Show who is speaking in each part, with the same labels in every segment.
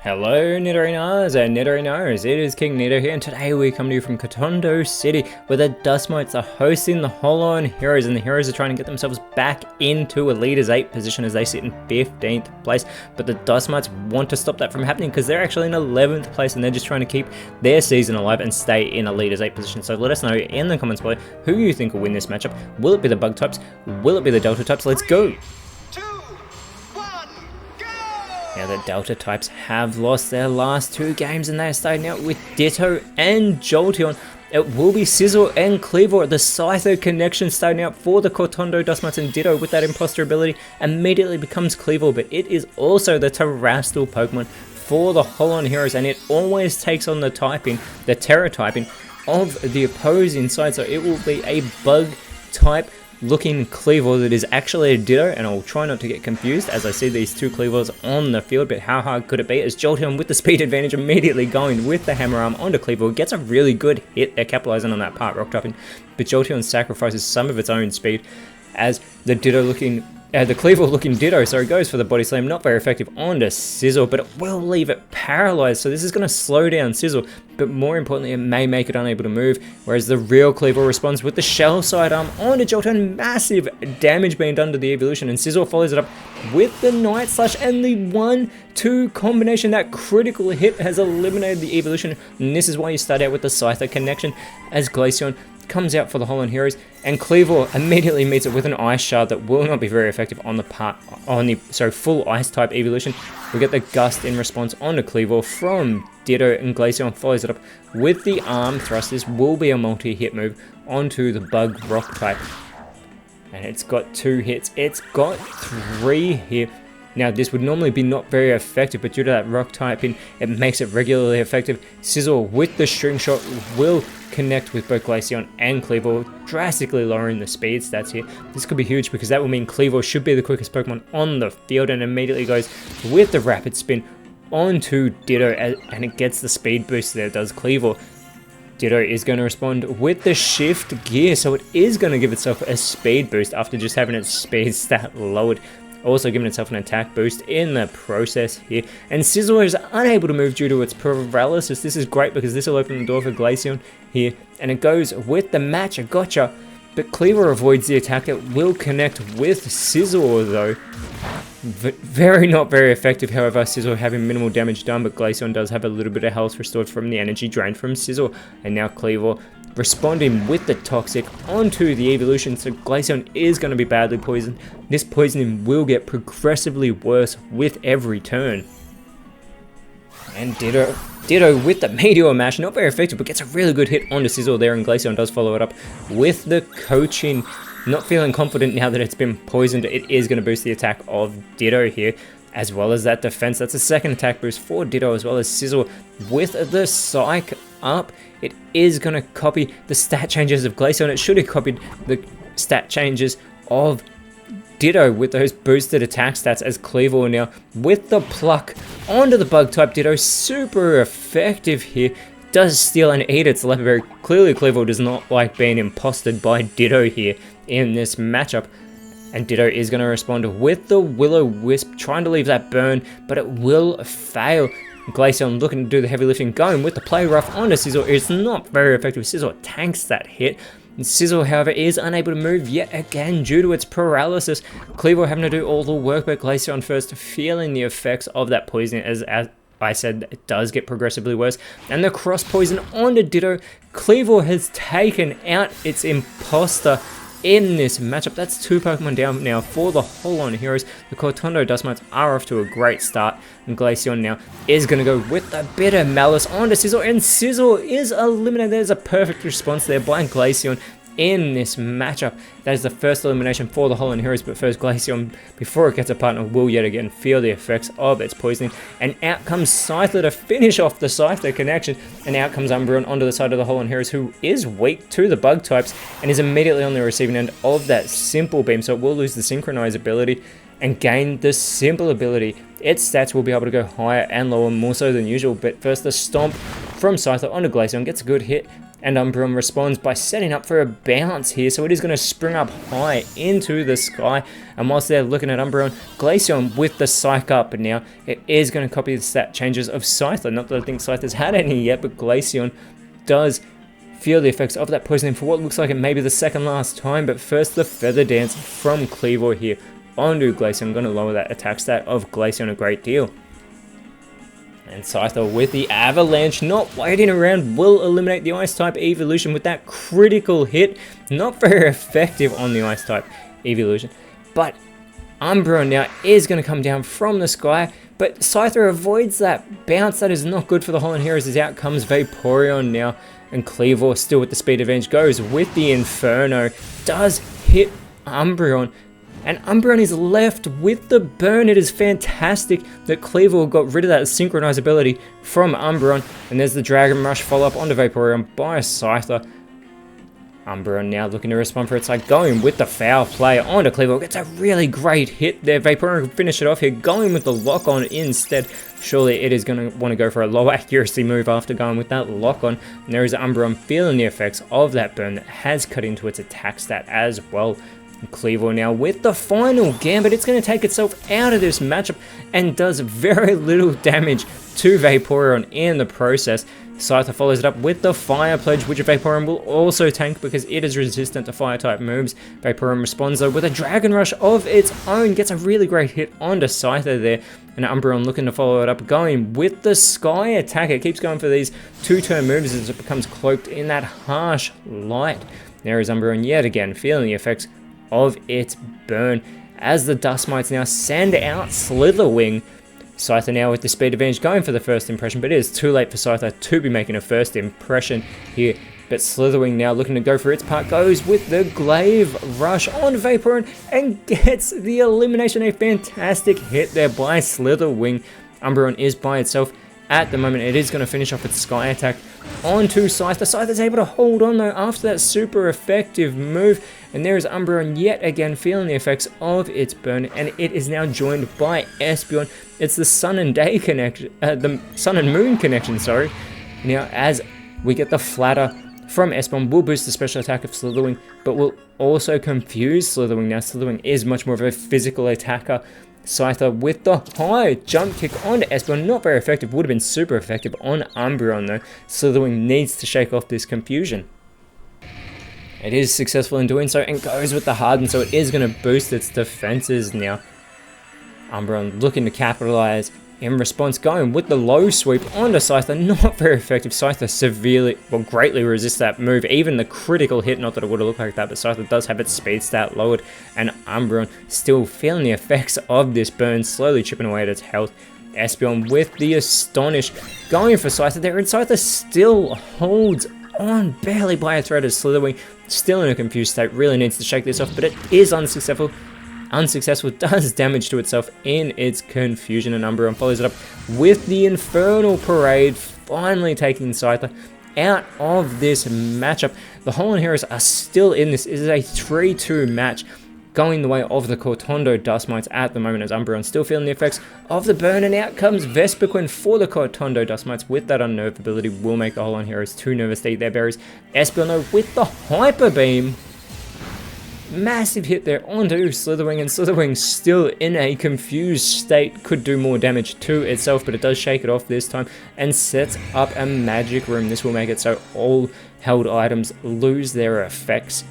Speaker 1: Hello Nidorinas and Nidorinos, it is KingNido here, and today we come to you from Kotondo City, where the Dust Mites are hosting the Hollow Heroes, and the Heroes are trying to get themselves back into a Leaders 8 position as they sit in 15th place, but the Dust Mites want to stop that from happening because they're actually in 11th place and they're just trying to keep their season alive and stay in a Leaders 8 position. So let us know in the comments below who you think will win this matchup. Will it be the Bug types? Will it be the Delta types? Let's go! Now the Delta types have lost their last two games and they are starting out with Ditto and Jolteon. It will be Sizzle and Cleavor, the Scyther connection starting out for the Kotondo Dust Mites, and Ditto with that imposter ability immediately becomes Cleavor, but it is also the Terrestrial Pokemon for the Hollow Heroes, and it always takes on the typing, the Terra typing of the opposing side, so it will be a Bug type looking Cleavor that is actually a Ditto, and I'll try not to get confused as I see these two Cleavors on the field, but how hard could it be as Jolteon with the speed advantage immediately going with the Hammer Arm onto Cleavor, gets a really good hit there, capitalizing on that part rock typing, but Jolteon sacrifices some of its own speed as the Cleavor looking Ditto, goes for the body slam, not very effective onto Sizzle, but it will leave it paralyzed, so this is going to slow down Sizzle, but more importantly it may make it unable to move, whereas the real Cleavor responds with the Shell Side Arm onto Jolteon, massive damage being done to the evolution, and Sizzle follows it up with the Night Slash, and the 1-2 combination, that critical hit has eliminated the evolution, and this is why you start out with the Scyther connection as Glaceon comes out for the Hollow Heroes, and Cleavor immediately meets it with an Ice Shard that will not be very effective on the full Ice type evolution. We get the Gust in response onto Cleavor from Ditto, and Glaceon follows it up with the Arm Thrust. This will be a multi-hit move onto the Bug Rock type, and it's got 2 hits. It's got 3 here. Now this would normally be not very effective, but due to that rock typing, it makes it regularly effective. Sizzle with the String Shot will connect with both Glaceon and Cleavor, drastically lowering the speed stats here. This could be huge because that will mean Cleavor should be the quickest Pokemon on the field, and immediately goes with the Rapid Spin onto Ditto, and it gets the speed boost there, does Cleavor. Ditto is going to respond with the Shift Gear, so it is going to give itself a speed boost after just having its speed stat lowered. Also giving itself an attack boost in the process here, and Sizzle is unable to move due to its paralysis. This is great because this will open the door for Glaceon here, and it goes with the Match Gotcha, but Cleavor avoids the attack. It will connect with Sizzle though. Not very effective, however, Sizzle having minimal damage done, but Glaceon does have a little bit of health restored from the energy drained from Sizzle, and now Cleavor responding with the Toxic onto the evolution, so Glaceon is going to be badly poisoned. This poisoning will get progressively worse with every turn. And Ditto with the Meteor Mash, not very effective, but gets a really good hit onto Sizzle there, and Glaceon does follow it up with the Coaching. Not feeling confident now that it's been poisoned. It is going to boost the attack of Ditto here, as well as that defense. That's a second attack boost for Ditto, as well as Sizzle with the Psych Up. It is going to copy the stat changes of Glaceon. It should have copied the stat changes of Ditto with those boosted attack stats, as Cleavor now with the Pluck onto the Bug type Ditto. Super effective here. Does steal and eat its left. Very clearly Cleavor does not like being imposted by Ditto here in this matchup, and Ditto is going to respond with the Will-O-Wisp, trying to leave that burn, but it will fail. Glaceon looking to do the heavy lifting, going with the Play Rough onto Sizzle. It's not very effective. Sizzle tanks that hit. And Sizzle, however, is unable to move yet again due to its paralysis. Cleavor having to do all the work, but Glaceon first feeling the effects of that poisoning, as I said, it does get progressively worse. And the Cross Poison onto Ditto. Cleavor has taken out its imposter in this matchup. That's 2 Pokemon down now for the Hollow Heroes. The Kotondo Dust Mites are off to a great start, and Glaceon now is going to go with the Bitter Malice onto Sizzle, and Sizzle is eliminated. There's a perfect response there by Glaceon in this matchup. That is the first elimination for the Hollow Heroes, but first Glaceon, before it gets a partner, will yet again feel the effects of its poisoning, and out comes Scyther to finish off the Scyther connection, and out comes Umbreon onto the side of the Hollow Heroes, who is weak to the Bug types and is immediately on the receiving end of that Simple Beam, so it will lose the Synchronize ability and gain the Simple ability. Its stats will be able to go higher and lower, more so than usual, but first the Stomp from Scyther onto Glaceon gets a good hit, And Umbreon responds by setting up for a bounce here, so it is going to spring up high into the sky. And whilst they're looking at Umbreon, Glaceon with the Psych Up. And now it is going to copy the stat changes of Scyther. Not that I think Scyther's had any yet, but Glaceon does feel the effects of that poisoning for what looks like it may be the second last time. But first, the Feather Dance from Kleavor here onto Glaceon. Going to lower that attack stat of Glaceon a great deal. And Scyther with the Avalanche, not waiting around, will eliminate the Ice-type evolution with that critical hit. Not very effective on the Ice-type evolution. But Umbreon now is going to come down from the sky. But Scyther avoids that bounce. That is not good for the Holland Heroes, as out comes Vaporeon now. And Kleavor, still with the speed advantage, goes with the Inferno. Does hit Umbreon. And Umbreon is left with the burn. It is fantastic that Kleavor got rid of that synchronized ability from Umbreon. And there's the Dragon Rush follow-up onto Vaporeon by Scyther. Umbreon now looking to respond for its side, going with the foul play onto Kleavor. Gets a really great hit there. Vaporeon can finish it off here, going with the lock-on instead. Surely it is going to want to go for a low accuracy move after going with that lock-on. And there is Umbreon feeling the effects of that burn that has cut into its attack stat as well. Kleavor now with the final gambit. It's going to take itself out of this matchup and does very little damage to Vaporeon in the process. Scyther follows it up with the Fire Pledge, which Vaporeon will also tank because it is resistant to Fire-type moves. Vaporeon responds though with a Dragon Rush of its own, gets a really great hit onto Scyther there. And Umbreon looking to follow it up, going with the Sky Attack. It keeps going for these two-turn moves as it becomes cloaked in that harsh light. There is Umbreon yet again, feeling the effects of its burn as the Dust Mites now send out Slitherwing. Scyther now with the speed advantage going for the first impression, but it is too late for Scyther to be making a first impression here. But Slitherwing now looking to go for its part, goes with the Glaive Rush on Vaporeon and gets the elimination. A fantastic hit there by Slitherwing. Umbreon is by itself at the moment. It is going to finish off its Sky Attack onto Scyther. Scyther's able to hold on though after that super effective move. And there is Umbreon yet again feeling the effects of its burn. And it is now joined by Espeon. It's the Sun and Day connection, the Sun and Moon connection, sorry. Now as we get the Flatter from Espeon, will boost the special attack of Slitherwing, but will also confuse Slitherwing. Now Slitherwing is much more of a physical attacker. Scyther with the high jump kick onto Espeon, not very effective, would have been super effective on Umbreon though. Slitherwing needs to shake off this confusion. It is successful in doing so and goes with the Harden, so it is going to boost its defenses now. Umbreon looking to capitalize in response, going with the low sweep onto Scyther, not very effective. Scyther severely, well, greatly resists that move, even the critical hit, not that it would have looked like that, but Scyther does have its speed stat lowered, and Umbreon still feeling the effects of this burn, slowly chipping away at its health. Espeon with the Astonish, going for Scyther there, and Scyther still holds on barely by a thread as Slitherwing, still in a confused state, really needs to shake this off, but it is unsuccessful. Does damage to itself in its confusion, and Umbreon follows it up with the Infernal Parade, finally taking Scyther out of this matchup. The Holland Heroes are still in this. It is a 3-2 match, going the way of the Cortondo Dust Mites at the moment, as Umbreon still feeling the effects of the burn, and out comes Vespiquen for the Cortondo Dust Mites with that Unnerve ability, will make the Holland Heroes too nervous to eat their berries. Espeon though with the Hyper Beam. Massive hit there onto Slitherwing, and Slitherwing still in a confused state, could do more damage to itself, but it does shake it off this time and sets up a Magic Room. This will make it so all held items lose their effects.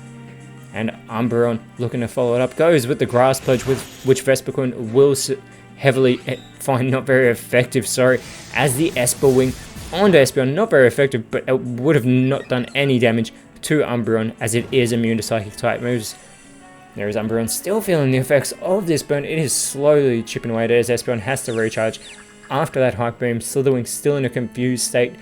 Speaker 1: And Umbreon looking to follow it up, goes with the Grass Pledge, with which Vespiquen will heavily find not very effective, as the Esper Wing onto Espeon, not very effective, but it would have not done any damage to Umbreon as it is immune to Psychic type moves. There is Umbreon still feeling the effects of this burn. It is slowly chipping away as Espeon has to recharge after that Hype Beam. Slitherwing still in a confused state.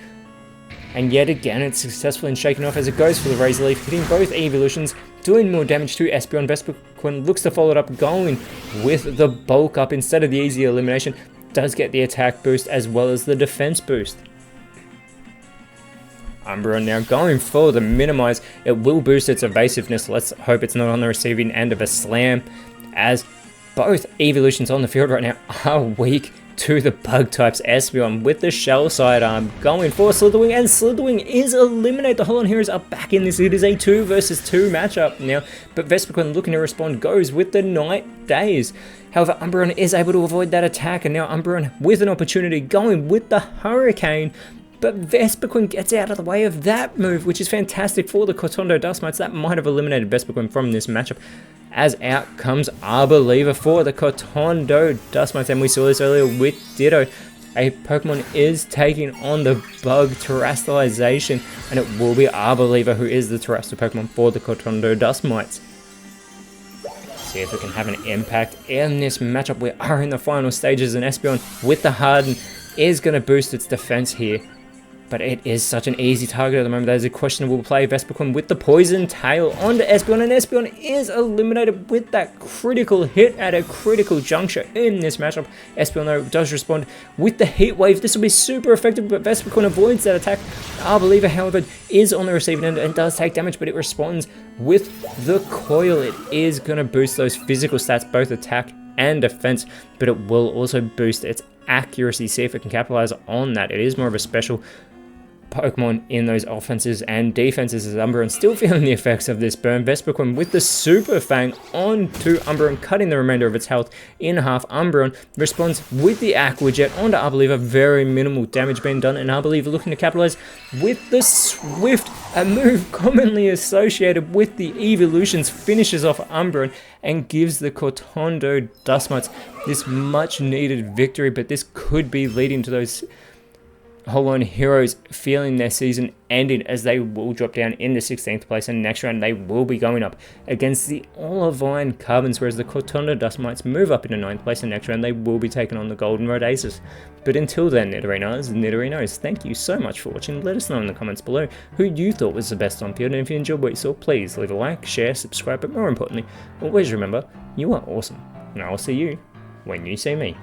Speaker 1: And yet again, it's successful in shaking off as it goes for the Razor Leaf, hitting both evolutions, doing more damage to Espeon. Vespiquen looks to follow it up, going with the Bulk Up instead of the easy elimination. Does get the attack boost as well as the defense boost. Umbreon now going for the Minimize. It will boost its evasiveness. Let's hope it's not on the receiving end of a slam, as both evolutions on the field right now are weak to the bug types. Espeon with the shell sidearm going for Slitherwing, and Slitherwing is eliminated. The Holon Heroes are back in this. It is a 2 versus 2 matchup now, but Vespiquen looking to respond goes with the Night Daze. However, Umbreon is able to avoid that attack, and now Umbreon with an opportunity going with the Hurricane. But Vespiquen gets out of the way of that move, which is fantastic for the Kotondo Dust Mites. That might have eliminated Vespiquen from this matchup, as out comes Arbor for the Kotondo Dust Mites. And we saw this earlier with Ditto. A Pokemon is taking on the bug terrestrialization, and it will be Arbor who is the terrestrial Pokemon for the Kotondo Dust Mites. See if it can have an impact in this matchup. We are in the final stages, and Espeon with the Harden is going to boost its defense here. But it is such an easy target at the moment. That is a questionable play. Vespiquen with the Poison Tail onto Espeon, and Espeon is eliminated with that critical hit at a critical juncture in this matchup. Espeon, though, does respond with the Heat Wave. This will be super effective, but Vespiquen avoids that attack. Arbor, however, is on the receiving end and does take damage, but it responds with the Coil. It is going to boost those physical stats, both attack and defense, but it will also boost its accuracy. See if it can capitalize on that. It is more of a special Pokemon in those offenses and defenses, as Umbreon still feeling the effects of this burn. Vespiquen with the Super Fang onto Umbreon, cutting the remainder of its health in half. Umbreon responds with the Aqua Jet onto Arbor, very minimal damage being done, and Arbor looking to capitalize with the Swift, a move commonly associated with the evolutions, finishes off Umbreon and gives the Kotondo Dust Mites this much needed victory. But this could be leading to those Holon Heroes feeling their season ending, as they will drop down into 16th place, and next round they will be going up against the Olivine Carbons, whereas the Kotondo Dust Mites move up into 9th place, and next round they will be taking on the Golden Road Aces. But until then, Nidorinos, thank you so much for watching. Let us know in the comments below who you thought was the best on field, and if you enjoyed what you saw, please leave a like, share, subscribe, but more importantly, always remember, you are awesome, and I will see you when you see me.